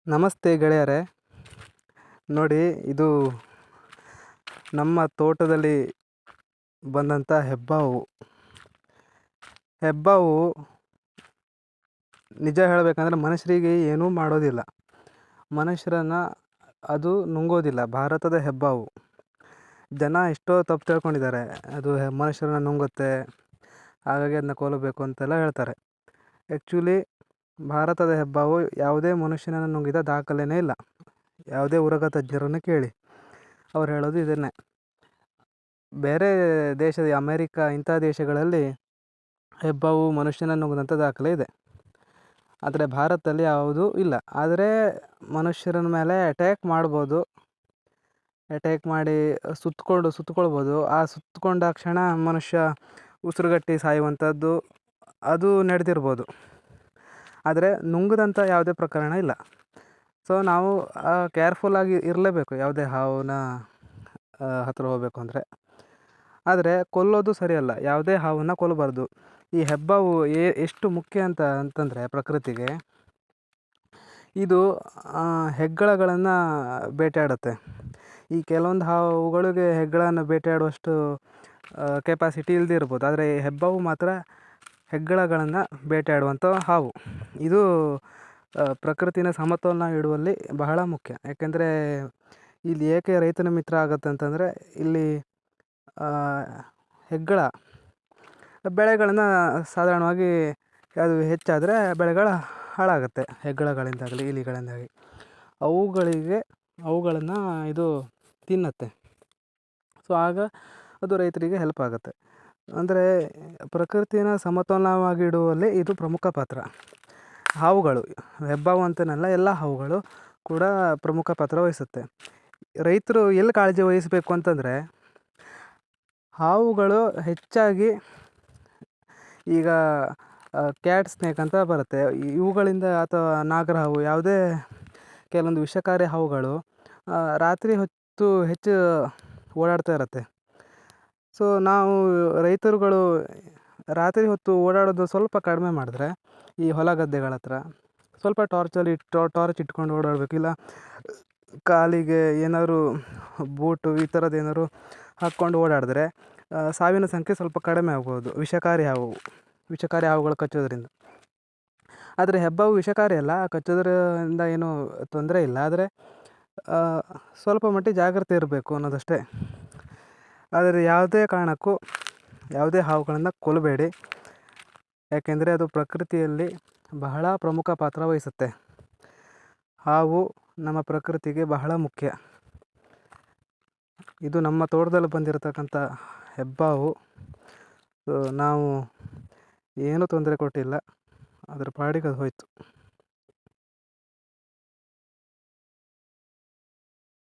ನಮಸ್ತೆ ಗೆಳೆಯರೇ. ನೋಡಿ, ಇದು ನಮ್ಮ ತೋಟದಲ್ಲಿ ಬಂದಂಥ ಹೆಬ್ಬಾವು. ಹೆಬ್ಬಾವು ನಿಜ ಹೇಳಬೇಕಂದ್ರೆ ಮನುಷ್ಯರಿಗೆ ಏನೂ ಮಾಡೋದಿಲ್ಲ, ಮನುಷ್ಯರನ್ನು ಅದು ನುಂಗೋದಿಲ್ಲ. ಭಾರತದ ಹೆಬ್ಬಾವು. ಜನ ಎಷ್ಟೋ ತಪ್ಪು ತಿಳ್ಕೊಂಡಿದ್ದಾರೆ, ಅದು ಮನುಷ್ಯರನ್ನ ನುಂಗುತ್ತೆ, ಹಾಗಾಗಿ ಅದನ್ನ ಕೊಲ್ಲಬೇಕು ಅಂತೆಲ್ಲ ಹೇಳ್ತಾರೆ. ಆ್ಯಕ್ಚುಲಿ ಭಾರತದ ಹೆಬ್ಬಾವು ಯಾವುದೇ ಮನುಷ್ಯನನ್ನು ನುಂಗಿದ ದಾಖಲೆನೇ ಇಲ್ಲ. ಯಾವುದೇ ಉರಗ ತಜ್ಞರನ್ನು ಕೇಳಿ, ಅವ್ರು ಹೇಳೋದು ಇದನ್ನೇ. ಬೇರೆ ದೇಶದ ಅಮೇರಿಕಾ ಇಂಥ ದೇಶಗಳಲ್ಲಿ ಹೆಬ್ಬಾವು ಮನುಷ್ಯನನ್ನು ನುಂಗಿದಂಥ ದಾಖಲೆ ಇದೆ, ಆದರೆ ಭಾರತದಲ್ಲಿ ಯಾವುದೂ ಇಲ್ಲ. ಆದರೆ ಮನುಷ್ಯರ ಮೇಲೆ ಅಟ್ಯಾಕ್ ಮಾಡ್ಬೋದು, ಅಟ್ಯಾಕ್ ಮಾಡಿ ಸುತ್ತಕೊಳ್ಬೋದು. ಆ ಸುತ್ತಕೊಂಡ ಕ್ಷಣ ಮನುಷ್ಯ ಉಸಿರುಗಟ್ಟಿ ಸಾಯುವಂಥದ್ದು ಅದು ನಡೆದಿರ್ಬೋದು, ಆದರೆ ನುಂಗದಂಥ ಯಾವುದೇ ಪ್ರಕರಣ ಇಲ್ಲ. ಸೊ ನಾವು ಕೇರ್ಫುಲ್ಲಾಗಿ ಇರಲೇಬೇಕು ಯಾವುದೇ ಹಾವನ್ನ ಹತ್ತಿರ ಹೋಗಬೇಕು ಅಂದರೆ. ಆದರೆ ಕೊಲ್ಲೋದು ಸರಿಯಲ್ಲ, ಯಾವುದೇ ಹಾವನ್ನು ಕೊಲ್ಲಬಾರ್ದು. ಈ ಹೆಬ್ಬಾವು ಎಷ್ಟು ಮುಖ್ಯ ಅಂತಂದರೆ ಪ್ರಕೃತಿಗೆ, ಇದು ಹೆಗ್ಗಣಗಳನ್ನು ಬೇಟೆಯಾಡುತ್ತೆ. ಈ ಕೆಲವೊಂದು ಹಾವುಗಳಿಗೆ ಹೆಗ್ಗಣವನ್ನು ಬೇಟೆಯಾಡುವಷ್ಟು ಕೆಪಾಸಿಟಿ ಇಲ್ಲದೆ ಇರ್ಬೋದು, ಆದರೆ ಈ ಹೆಬ್ಬಾವು ಮಾತ್ರ ಹೆಗ್ಗಣಗಳನ್ನು ಬೇಟೆಯಾಡುವಂಥ ಹಾವು. ಇದು ಪ್ರಕೃತಿನ ಸಮತೋಲನ ಇಡುವಲ್ಲಿ ಬಹಳ ಮುಖ್ಯ. ಯಾಕೆಂದರೆ ಇಲ್ಲಿ ಏಕೆ ರೈತನ ಮಿತ್ರ ಆಗುತ್ತೆ ಅಂತಂದರೆ, ಇಲ್ಲಿ ಹೆಗ್ಗಣ ಬೆಳೆಗಳನ್ನು ಸಾಧಾರಣವಾಗಿ ಅದು ಹೆಚ್ಚಾದರೆ ಬೆಳೆಗಳ ಹಾಳಾಗುತ್ತೆ. ಹೆಗ್ಗಣಗಳಿಂದಾಗಲಿ ಇಲಿಗಳಿಂದಾಗಲಿ ಅವುಗಳನ್ನು ಇದು ತಿನ್ನುತ್ತೆ. ಸೊ ಆಗ ಅದು ರೈತರಿಗೆ ಹೆಲ್ಪ್ ಆಗುತ್ತೆ. ಅಂದರೆ ಪ್ರಕೃತಿನ ಸಮತೋಲನವಾಗಿ ಇಡುವಲ್ಲಿ ಇದು ಪ್ರಮುಖ ಪಾತ್ರ. ಹಾವುಗಳು, ಹೆಬ್ಬಾವು ಅಂತನಲ್ಲ, ಎಲ್ಲ ಹಾವುಗಳು ಕೂಡ ಪ್ರಮುಖ ಪಾತ್ರ ವಹಿಸುತ್ತೆ. ರೈತರು ಎಲ್ಲಿ ಕಾಳಜಿ ವಹಿಸಬೇಕು ಅಂತಂದರೆ, ಹಾವುಗಳು ಹೆಚ್ಚಾಗಿ ಈಗ ಕ್ಯಾಟ್ ಸ್ನೇಕ್ ಅಂತ ಬರುತ್ತೆ, ಇವುಗಳಿಂದ ಅಥವಾ ನಾಗರ ಹಾವು, ಯಾವುದೇ ಕೆಲವೊಂದು ವಿಷಕಾರಿ ಹಾವುಗಳು ರಾತ್ರಿ ಹೊತ್ತು ಹೆಚ್ಚು ಓಡಾಡ್ತಾ ಇರುತ್ತೆ. ಸೊ ನಾವು ರೈತರುಗಳು ರಾತ್ರಿ ಹೊತ್ತು ಓಡಾಡೋದು ಸ್ವಲ್ಪ ಕಡಿಮೆ ಮಾಡಿದ್ರೆ, ಈ ಹೊಲ ಗದ್ದೆಗಳ ಹತ್ರ ಸ್ವಲ್ಪ ಟಾರ್ಚ್ ಇಟ್ಕೊಂಡು ಓಡಾಡಬೇಕು. ಇಲ್ಲ ಕಾಲಿಗೆ ಏನಾದ್ರು ಬೂಟು ಈ ಥರದ್ದು ಏನಾದ್ರು ಹಾಕ್ಕೊಂಡು ಓಡಾಡಿದ್ರೆ ಸಾವಿನ ಸಂಖ್ಯೆ ಸ್ವಲ್ಪ ಕಡಿಮೆ ಆಗ್ಬೋದು, ವಿಷಕಾರಿ ಹಾವುಗಳು ಕಚ್ಚೋದ್ರಿಂದ. ಆದರೆ ಹೆಬ್ಬಾವು ವಿಷಕಾರಿ ಅಲ್ಲ, ಕಚ್ಚೋದ್ರಿಂದ ಏನೂ ತೊಂದರೆ ಇಲ್ಲ, ಆದರೆ ಸ್ವಲ್ಪ ಮಟ್ಟಿಗೆ ಜಾಗ್ರತೆ ಇರಬೇಕು ಅನ್ನೋದಷ್ಟೇ. ಆದರೆ ಯಾವುದೇ ಕಾರಣಕ್ಕೂ ಯಾವುದೇ ಹಾವುಗಳನ್ನು ಕೊಲ್ಲಬೇಡಿ, ಯಾಕೆಂದರೆ ಅದು ಪ್ರಕೃತಿಯಲ್ಲಿ ಬಹಳ ಪ್ರಮುಖ ಪಾತ್ರ ವಹಿಸುತ್ತೆ. ಹಾವು ನಮ್ಮ ಪ್ರಕೃತಿಗೆ ಬಹಳ ಮುಖ್ಯ. ಇದು ನಮ್ಮ ತೋಟದಲ್ಲಿ ಬಂದಿರತಕ್ಕಂಥ ಹೆಬ್ಬಾವು. ನಾವು ಏನೂ ತೊಂದರೆ ಕೊಟ್ಟಿಲ್ಲ, ಅದರ ಪಾಡಿಗೆ ಅದು ಹೋಯಿತು.